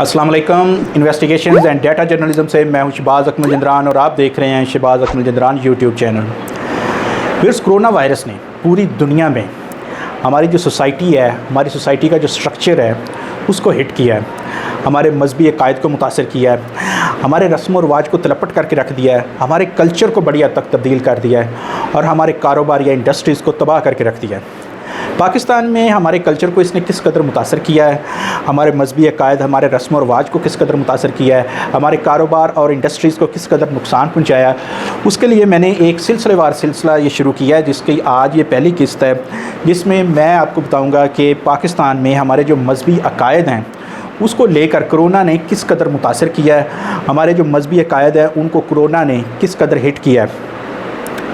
अस्सलाम वालेकुम। Investigations and data journalism से मैं हूं शहबाज अकमल जिंदरान और आप देख रहे हैं शहबाज अकमल जिंदरान यूट्यूब चैनल। फिर कोरोना वायरस ने पूरी दुनिया में हमारी जो सोसाइटी है, हमारी सोसाइटी का जो स्ट्रक्चर है उसको हिट किया है, हमारे मजहबी अकायद को मुतासर किया है, हमारे रस्म व रवाज को तलपट करके रख दिया है, हमारे कल्चर को बड़ी हद तक तब्दील कर दिया है और हमारे कारोबार या इंडस्ट्रीज़ को तबाह करके रख दिया है। पाकिस्तान में हमारे कल्चर को इसने किस कदर मुतासर किया है, हमारे मजहबी अकायद, हमारे रस्म व रवाज को किस कदर मुतासर किया है, हमारे कारोबार और इंडस्ट्रीज़ को किस कदर नुकसान पहुँचाया, उसके लिए मैंने एक सिलसिलेवार सिलसिला ये शुरू किया है जिसकी आज ये पहली किस्त है, जिसमें मैं आपको बताऊँगा कि पाकिस्तान में हमारे जो मजहबी अकायद हैं उसको लेकर कोरोना ने किस कदर मुतासर किया है, हमारे जो मजहबी अकायद हैं उनको कोरोना ने किस कदर हिट किया है।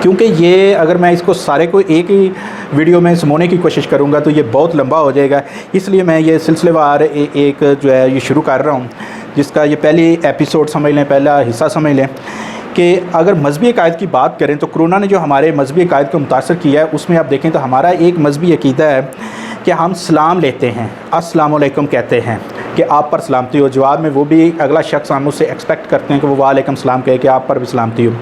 क्योंकि ये अगर मैं इसको सारे को एक ही वीडियो में समोने की कोशिश करूँगा तो ये बहुत लंबा हो जाएगा, इसलिए मैं ये सिलसिलेवार एक जो है ये शुरू कर रहा हूँ, जिसका ये पहली एपिसोड समझ लें, पहला हिस्सा समझ लें कि अगर मजहबी अकायद की बात करें तो कोरोना ने जो हमारे मजहबी अकायद को मुतासर किया है उसमें आप देखें तो हमारा एक मजहबी अकीदा है कि हम सलाम लेते हैं, अस्सलाम वालेकुम कहते हैं कि आप पर सलामती हो। जवाब में वो भी अगला शख्स हम उससे एक्सपेक्ट करते हैं कि वो वालेकुम सलाम कहे कि आप पर भी सलामती हो।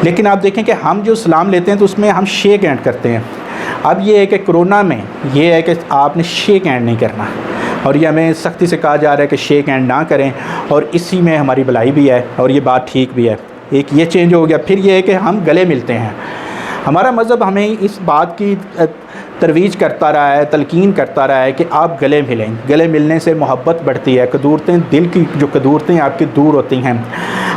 लेकिन आप देखें कि हम जो सलाम लेते हैं तो उसमें हम शेक हैंड करते हैं। अब ये है कि कोरोना में ये है कि आपने शेक हैंड नहीं करना और ये हमें सख्ती से कहा जा रहा है कि शेक हैंड ना करें और इसी में हमारी भलाई भी है और ये बात ठीक भी है। एक ये चेंज हो गया। फिर ये है कि हम गले मिलते हैं। हमारा मज़हब हमें इस बात की तरवीज करता रहा है, तलकीन करता रहा है कि आप गले मिलें, गले मिलने से मोहब्बत बढ़ती है, कदूरतें दिल की जो कदूरतें आपकी दूर होती हैं,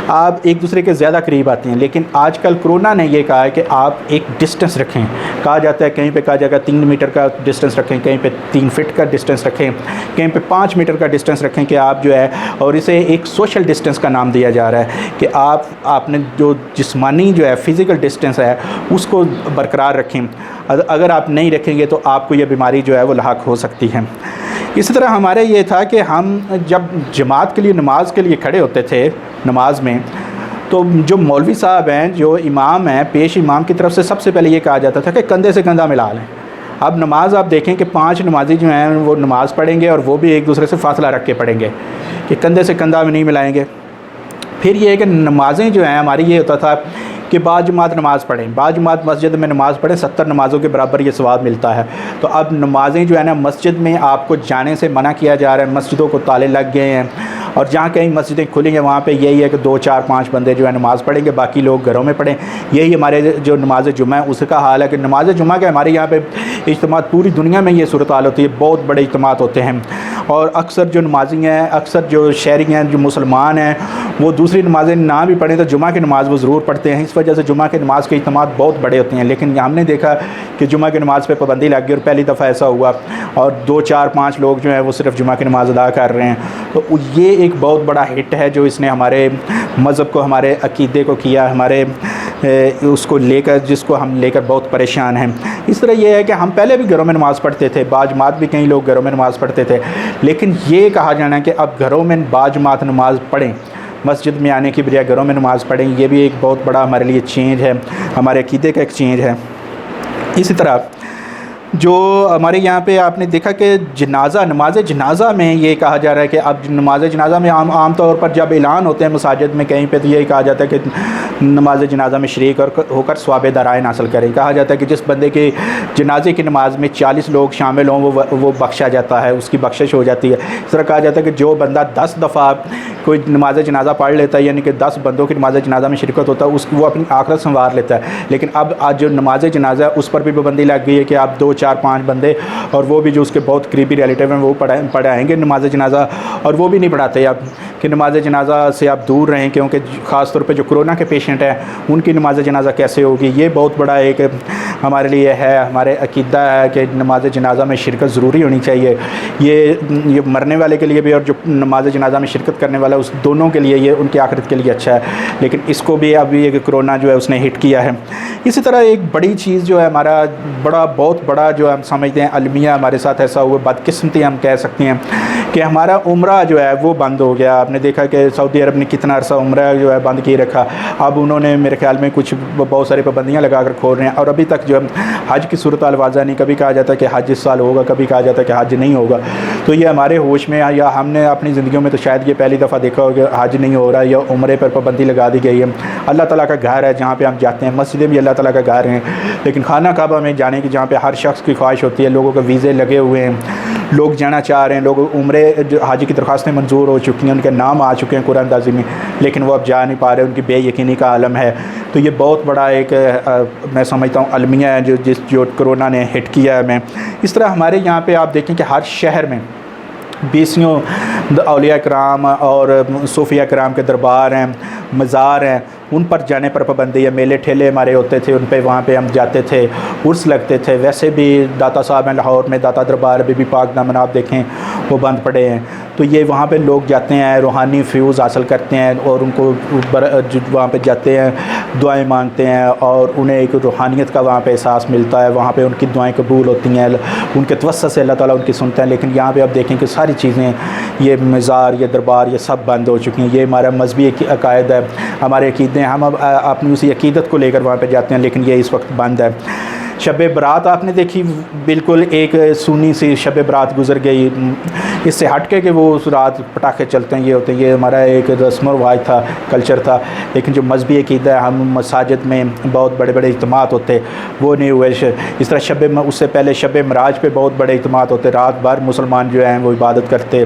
आप एक दूसरे के ज़्यादा करीब आते हैं। लेकिन आजकल कोरोना ने ये कहा है कि आप एक डिस्टेंस रखें। कहा जाता है कहीं पे कहा जाएगा 3 मीटर का डिस्टेंस रखें, कहीं पे 3 फीट का डिस्टेंस रखें, कहीं पे 5 मीटर का डिस्टेंस रखें कि आप जो है, और इसे एक सोशल डिस्टेंस का नाम दिया जा रहा है कि आपने जो जिस्मानी जो है फ़िज़िकल डिस्टेंस है उसको बरकरार रखें। अगर आप नहीं रखेंगे तो आपको ये बीमारी जो है वो लाहक हो सकती है। इसी तरह हमारे ये था कि हम जब जमात के लिए नमाज के लिए खड़े होते थे नमाज में, तो जो मौलवी साहब हैं, जो इमाम हैं, पेश इमाम की तरफ से सबसे पहले ये कहा जाता था कि कंधे से कंधा मिला लें। अब नमाज आप देखें कि 5 नमाजी जो हैं वो नमाज़ पढ़ेंगे और वो भी एक दूसरे से फासला रख के पढ़ेंगे कि कंधे से कंधा में नहीं मिलाएंगे। फिर ये है कि नमाज़ें जो हैं हमारी, ये होता था कि बाजुमात नमाज़ पढ़ें, बाजुमात मस्जिद में नमाज़ पढ़ें, 70 नमाज़ों के बराबर ये सवाब मिलता है। तो अब नमाज़ें जो है ना, मस्जिद में आपको जाने से मना किया जा रहा है, मस्जिदों को ताले लग गए हैं और जहाँ कहीं मस्जिदें खुली हैं वहाँ पे यही है कि 2, 4, 5 बंदे जो है नमाज़ पढ़ेंगे, बाकी लोग घरों में पढ़ें। यही हमारे जो नमाज जुमा है उसका हाल है कि नमाज जुमा के हमारे यहाँ पे इज्तिमात पूरी दुनिया में ये सूरत हाल होती है, बहुत बड़े इज्तिमात होते हैं और अक्सर जो नमाजी हैं, अक्सर जो शहरी हैं, जो मुसलमान हैं, वो दूसरी नमाज़ें ना भी पढ़ें तो जुमा की नमाज़ वो ज़रूर पढ़ते हैं। इस वजह से जुमा की नमाज़ के इज्तिमात बहुत बड़े होते हैं। लेकिन हमने देखा कि जुमा की नमाज़ पे पाबंदी लग गई और पहली दफ़ा ऐसा हुआ और 2, 4, 5 लोग जो हैं वो सिर्फ जुमा की नमाज़ अदा कर रहे हैं। तो ये एक बहुत बड़ा हिट है जो इसने हमारे मज़हब को, हमारे अकीदे को किया, हमारे उसको लेकर, जिसको हम लेकर बहुत परेशान हैं। इस तरह ये है कि हम पहले भी घरों में नमाज़ पढ़ते थे, बाजमात भी कई लोग घरों में नमाज़ पढ़ते थे, लेकिन ये कहा जाना है कि अब घरों में बाजमात नमाज़ पढ़ें, मस्जिद में आने की बजाय घरों में नमाज़ पढ़ें, ये भी एक बहुत बड़ा हमारे लिए चेंज है, हमारे अकीदे का एक चेंज है। इसी तरह जो हमारे यहाँ पे आपने देखा कि जनाज़ा, नमाज जनाज़ा में ये कहा जा रहा है कि अब नमाज जनाज़ा में आम तौर पर जब ऐलान होते हैं मसाजिद में कहीं पे तो यही कहा जाता है कि नमाज जनाज़ा में शरीक होकर स्वाब दराइन हासिल करें। कहा जाता है कि जिस बंदे के जनाजे की नमाज में 40 लोग शामिल हों वो बख्शा जाता है, उसकी बख्शिश हो जाती है। इस तरह कहा जाता है कि जो बंदा 10 दफ़ा कोई नमाज जनाज़ा पढ़ लेता है, यानी कि 10 बंदों की नमाज जनाज़ा में शिरकत होता है, उसको वो अपनी आखिरत संवार लेता है। लेकिन अब आज जो नमाज जनाज़ा उस पर भी पाबंदी लग गई है कि आप 2, 4, 5 बंदे और वो भी जो उसके बहुत करीबी रिलेटिव हैं वो पढ़ाएँगे नमाज जनाज़ा, और वो भी नहीं पढ़ाते आप कि नमाज जनाज़ा से आप दूर रहें, क्योंकि ख़ास तौर पे जो कोरोना के पेशेंट हैं उनकी नमाज जनाज़ा कैसे होगी। ये बहुत बड़ा एक हमारे लिए है, हमारे अकीदा है कि नमाज जनाज़ा में शिरकत ज़रूरी होनी चाहिए। ये मरने वाले के लिए भी और जो नमाज जनाज़ा में शिरकत करने वाला उस दोनों के लिए, ये उनकी आखिरत के लिए अच्छा है। लेकिन इसको भी अभी एक कोरोना जो है उसने हिट किया है। इसी तरह एक बड़ी चीज़ जो है हमारा बहुत बड़ा जो हम समझते हैं अलमिया हमारे साथ ऐसा हुआ, बदकिस्मती हम कह सकते हैं कि हमारा उम्रा जो है वो बंद हो गया। आपने देखा कि सऊदी अरब ने कितना अरसा उम्रा जो है बंद किए रखा। अब उन्होंने मेरे ख्याल में कुछ बहुत सारी पाबंदियाँ लगा कर खोल रहे हैं, और अभी तक जो हज की सूरत वाज़ा नहीं। कभी कहा जाता है कि हज इस साल होगा, कभी कहा जाता है कि हज नहीं होगा। तो ये हमारे होश में, या हमने अपनी ज़िंदगियों में तो शायद ये पहली दफ़ा देखा होगा हज नहीं हो रहा या उम्रे पर पाबंदी लगा दी गई है। अल्लाह ताला का घर है जहाँ पे हम जाते हैं, मस्जिदें भी अल्लाह ताला का घर हैं, लेकिन खाना काबा में जाने की जहाँ पे हर शख्स की ख्वाहिश होती है, लोगों के वीज़े लगे हुए हैं, लोग जाना चाह रहे हैं, लोग उम्रे हज की दरख्वास्तें मंजूर हो चुकी हैं, उनके नाम आ चुके हैं कुरानदाजी में, लेकिन वो अब जा नहीं पा रहे, उनकी बेयकीनी का आलम है। तो ये बहुत बड़ा एक मैं समझता हूँ अलमिया है जो कोरोना ने हिट किया है। मैं इस तरह हमारे यहाँ पे आप देखें कि हर शहर में बीसियों औलिया कराम और सूफिया कराम के दरबार हैं, मज़ार हैं, उन पर जाने पर पाबंदी है। मेले ठेले हमारे होते थे, उन पे वहाँ पे हम जाते थे, उर्स लगते थे। वैसे भी दाता साहब हैं लाहौर में, दाता दरबार बीबी पाक दामन आप देखें वो बंद पड़े हैं। तो ये वहाँ पे लोग जाते हैं, रूहानी फ्यूज़ हासिल करते हैं, और उनको वहाँ पे जाते हैं, दुआएं मांगते हैं, और उन्हें एक रूहानियत का वहाँ पे एहसास मिलता है। वहाँ पे उनकी दुआएं कबूल होती हैं, उनके तवस्सुत से अल्लाह ताला उनकी सुनता है। लेकिन यहाँ पे आप देखें कि सारी चीज़ें, ये मज़ार, ये दरबार, ये सब बंद हो चुकी हैं। ये हमारा मजहबी अकायद है, हमारे अकीदे, हम अब अपनी उसी अकीदत को लेकर वहाँ पे जाते हैं, लेकिन ये इस वक्त बंद है। शब बरात आपने देखी, बिल्कुल एक सुन्नी सी शब बरात गुज़र गई, इससे हट के कि वो उस रात पटाखे चलते हैं, ये होते हैं, ये हमारा एक रस्म व रिवाज था, कल्चर था। लेकिन जो मजहबी अकीदा है, हम मसाजिद में बहुत बड़े बड़े इज्तिमात होते, वो नहीं हुए। इस तरह उससे पहले शब मराज पे बहुत बड़े इज्तिमात होते, रात भर मुसलमान जो हैं वो इबादत करते,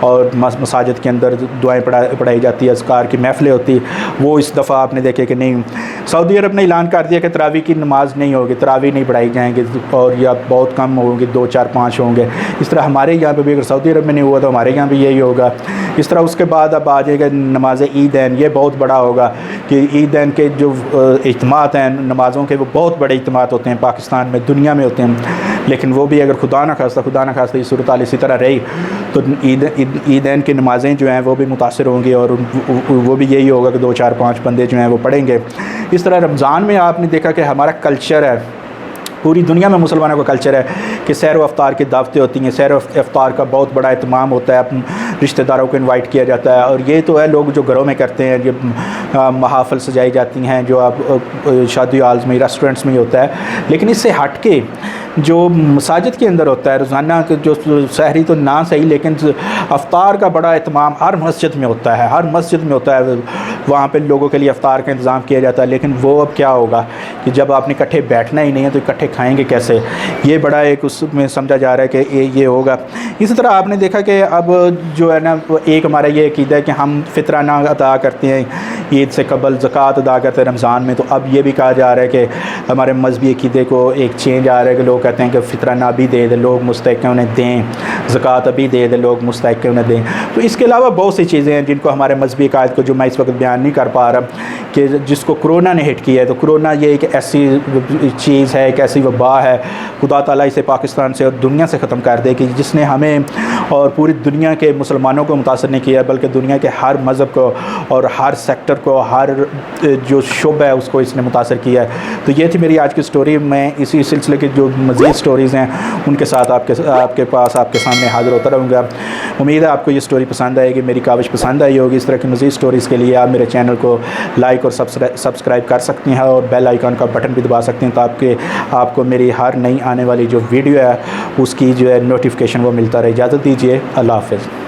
और मसाजिद के अंदर दुआएँ पढ़ाई जाती, अज़कार की महफ़िलें होती। वो इस दफ़ा आपने देखे कि नहीं, सऊदी अरब ने ऐलान कर दिया कि तरावी की नमाज़ नहीं होगी, तरावी नहीं पढ़ाई जाएंगे, और या बहुत कम होंगे, 2 4 5 होंगे। इस तरह हमारे यहाँ पे भी अगर सऊदी अरब में नहीं हुआ तो हमारे यहाँ भी यही होगा। इस तरह उसके बाद अब आ जाएगा नमाज ईदैन। ये बहुत बड़ा होगा कि ईदैन के जो इज्तिमात हैं नमाज़ों के, वो बहुत बड़े इज्तिमात होते हैं पाकिस्तान में, दुनिया में होते हैं। लेकिन वो भी अगर खुदा न खास्ता ये सूरत हाल इसी तरह रही तो ईदैन की नमाज़ें जो हैं वो भी मुतासिर होंगी, और वो भी यही होगा कि 2 4 5 बंदे जो हैं वो पढ़ेंगे। इस तरह रमज़ान में आपने देखा कि हमारा कल्चर है, पूरी दुनिया में मुसलमानों का कल्चर है कि सैर व अफ्तार की दावतें होती हैं, सैर व अफ्तार का बहुत बड़ा एहतमाम होता है, रिश्तेदारों को इनवाइट किया जाता है। और ये तो है लोग जो घरों में करते हैं, जो महाफिल सजाई जाती हैं, जो आप शादी हॉल्स में, रेस्टोरेंट्स में होता है। लेकिन इससे हट के जो मसाजिद के अंदर होता है रोज़ाना, जो सहरी तो ना सही, लेकिन अफ्तार का बड़ा एहतमाम हर मस्जिद में होता है, हर मस्जिद में होता है। वहाँ पे लोगों के लिए अफ्तार का इंतज़ाम किया जाता है। लेकिन वो अब क्या होगा कि जब आपने इकट्ठे बैठना ही नहीं है तो इकट्ठे खाएंगे कैसे? ये बड़ा एक उसमें समझा जा रहा है कि ये होगा। इसी तरह आपने देखा कि अब जो है ना, एक हमारा ये अक़ीदा है कि हम फ़ितराना अदा करते हैं, ईद से कबल ज़कात अदा करते हैं रमज़ान में। तो अब ये भी कहा जा रहा है कि हमारे मजहबी अक़ीदे को एक चेंज आ रहा है कि लोग कहते हैं कि फ़ितराना अभी दे दे, लोग मुस्तहिक़ हैं उन्हें दें, ज़कात अभी दे दे, लोग मुस्तहिक़ हैं उन्हें दें। तो इसके अलावा बहुत सी चीज़ें हैं जिनको हमारे मजहबी अक़ायद को, जो मैं इस वक्त बयान नहीं कर पा रहा, कि जिसको कोरोना ने हिट किया है। तो कोरोना ये एक ऐसी चीज़ है, एक ऐसी वबा है, खुदा ताला इसे पाकिस्तान से और दुनिया से ख़त्म कर दे, कि जिसने हमें और पूरी दुनिया के मुसलमानों को मुतासर नहीं किया, बल्कि दुनिया के हर मज़हब को और हर सेक्टर को, हर जो शुब है उसको इसने मुतासर किया है। तो ये थी मेरी आज की स्टोरी। मैं इसी सिलसिले की जो मज़ीद स्टोरीज़ हैं उनके साथ आपके पास, आपके सामने हाज़िर होता रहूँगा। उम्मीद है आपको ये स्टोरी पसंद आएगी, मेरी काविश पसंद आई होगी। इस तरह की मज़ीद स्टोरीज़ के लिए आप मेरे चैनल को लाइक और सब्सक्राइब कर सकती हैं, और बेल आइकन का बटन भी दबा सकते हैं, ताकि आपको मेरी हर नई आने वाली जो वीडियो है उसकी जो है नोटिफिकेशन वो मिलता रहे। इजाज़त दीजिए, अल्लाह हाफ़िज़।